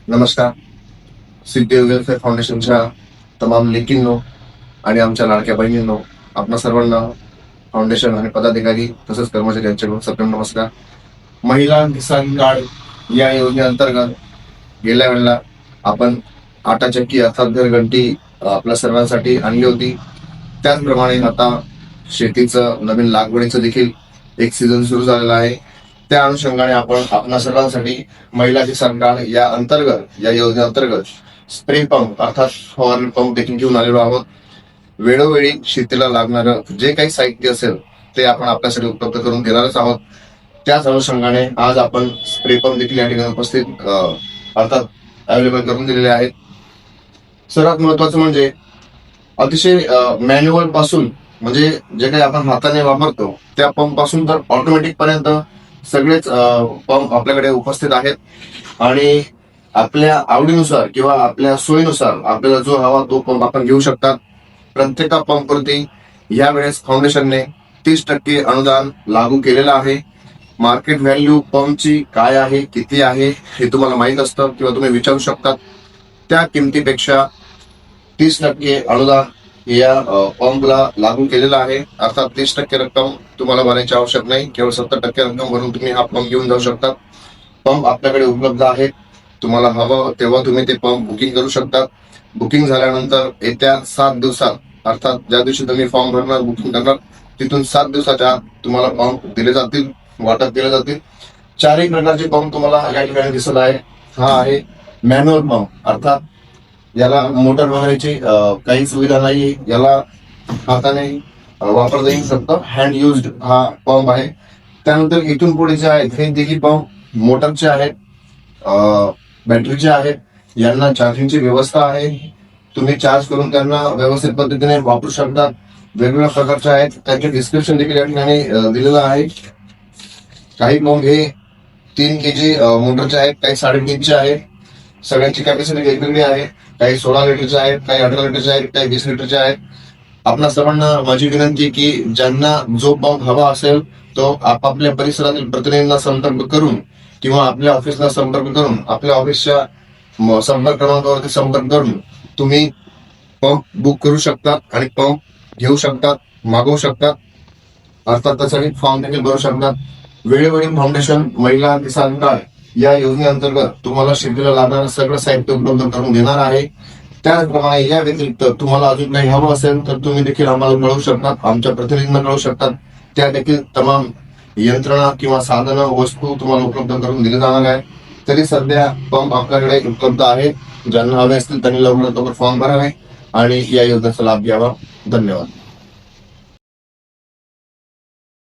नमस्कार. सिद्धी वेलफेअर फाउंडेशनच्या तमाम लेकींनो आणि आमच्या लाडक्या बहिणींनो, आपणा सर्वांना फाउंडेशन आणि पदाधिकारी तसेच कर्मचारी यांच्याकडून सप्रेम नमस्कार. महिला किसान कार्ड या योजनेअंतर्गत गेल्या वेळेला आपण आटाचक्की अर्थात घरघंटी आपल्या सर्वांसाठी आणली होती. त्याचप्रमाणे आता शेतीचं नवीन लागवडीचं देखील एक सीझन सुरू झालेला आहे. त्या अनुषंगाने आपण आपल्या सर्वांसाठी महिला किसान कार्ड या योजनेअंतर्गत स्प्रे पंप अर्थात फवारणी पंप देखील घेऊन आलेलो आहोत. वेळोवेळी शेतीला लागणारं जे काही साहित्य असेल ते आपण आपल्यासाठी उपलब्ध करून देणारच आहोत. त्याच अनुषंगाने आज आपण स्प्रे पंप देखील या ठिकाणी उपस्थित अर्थात अवेलेबल करून दिलेले आहेत. सर्वात महत्वाचं म्हणजे अतिशय मॅन्युअल पासून म्हणजे जे काही आपण हाताने वापरतो त्या पंप पासून तर ऑटोमॅटिक पर्यंत सगळेच पंप आपल्याकडे उपस्थित आहेत आणि आपल्या आवडीनुसार किंवा आपल्या सोयीनुसार आपल्याला जो हवा तो पंप आपण घेऊ शकतात. प्रत्येक पंपवरती यावेळेस फाउंडेशनने 30% अनुदान लागू केलेलं आहे. मार्केट व्हॅल्यू पंपची काय आहे, किती आहे हे तुम्हाला माहित असतं किंवा तुम्ही विचारू शकतात. त्या किमतीपेक्षा 30% अनुदान या पंपला लागू केलेला आहे. अर्थात 30% रक्कम तुम्हाला भरायची आवश्यक नाही, केवळ 70% रक्कम भरून तुम्ही हा पंप घेऊन जाऊ शकता. पंप आपल्याकडे उपलब्ध आहेत. तुम्हाला हवं तेव्हा तुम्ही ते पंप बुकिंग करू शकता. बुकिंग झाल्यानंतर येत्या 7 दिवसात अर्थात ज्या दिवशी तुम्ही फॉर्म भरणार बुकिंग करणार तिथून 7 दिवसाच्या आत तुम्हाला पंप दिले जातील, वाटप केले जातील. 4 प्रकारचे पंप तुम्हाला या ठिकाणी दिसत आहे. हा आहे मॅन्युअल पंप अर्थात याला मोटर वगैरेची काही सुविधा नाही. याला हाताने वापरता येऊ शकतं. हँड युज्ड हा पंप आहे. त्यानंतर इथून पुढे जे आहेत हे देखील पंप मोटरचे आहेत, बॅटरीचे आहेत. यांना चार्जिंगची व्यवस्था आहे. तुम्ही चार्ज करून त्यांना व्यवस्थित पद्धतीने वापरू शकता. वेगवेगळ्या प्रकारचे आहेत. त्यांचे डिस्क्रिप्शन देखील या ठिकाणी दिलेलं आहे. काही पंप हे 3 kg मोटरचे आहेत, काही 3.5चे आहेत. सगळ्यांची कॅपॅसिटी वेगवेगळी आहे. काही 16 लिटरचे आहेत, काही 18 लिटरचे आहेत, काही 20 लिटरचे आहेत. आपणा सर्वांना माझी विनंती की ज्यांना जो पंप हवा असेल तो आपापल्या परिसरातील प्रतिनिधींना संपर्क करून किंवा आपल्या ऑफिसला संपर्क करून आपल्या ऑफिसच्या संपर्क क्रमांकावरती संपर्क करून तुम्ही पंप बुक करू शकता आणि पंप घेऊ शकतात, मागवू शकतात. अर्थात त्यासाठी फॉर्म देखील भरू शकतात. वेळोवेळी फाउंडेशन महिला किसान कार्ड या योजनेअंतर्गत तुम्हाला शेतीला लागणारं सगळं साहित्य उपलब्ध करून देणार आहे. त्याचप्रमाणे या व्यतिरिक्त तुम्हाला अजून काही हवं असेल तर तुम्ही देखील आम्हाला कळवू शकतात, आमच्या प्रतिनिधींना कळवू शकतात. त्या देखील तमाम यंत्रणा किंवा साधनं वस्तू तुम्हाला उपलब्ध करून दिली जाणार आहे. तरी सध्या पंप आपल्याकडे उपलब्ध आहे. ज्यांना हवे असतील त्यांनी लवकरात लवकर फॉर्म भरावे आणि या योजनेचा लाभ घ्यावा. धन्यवाद.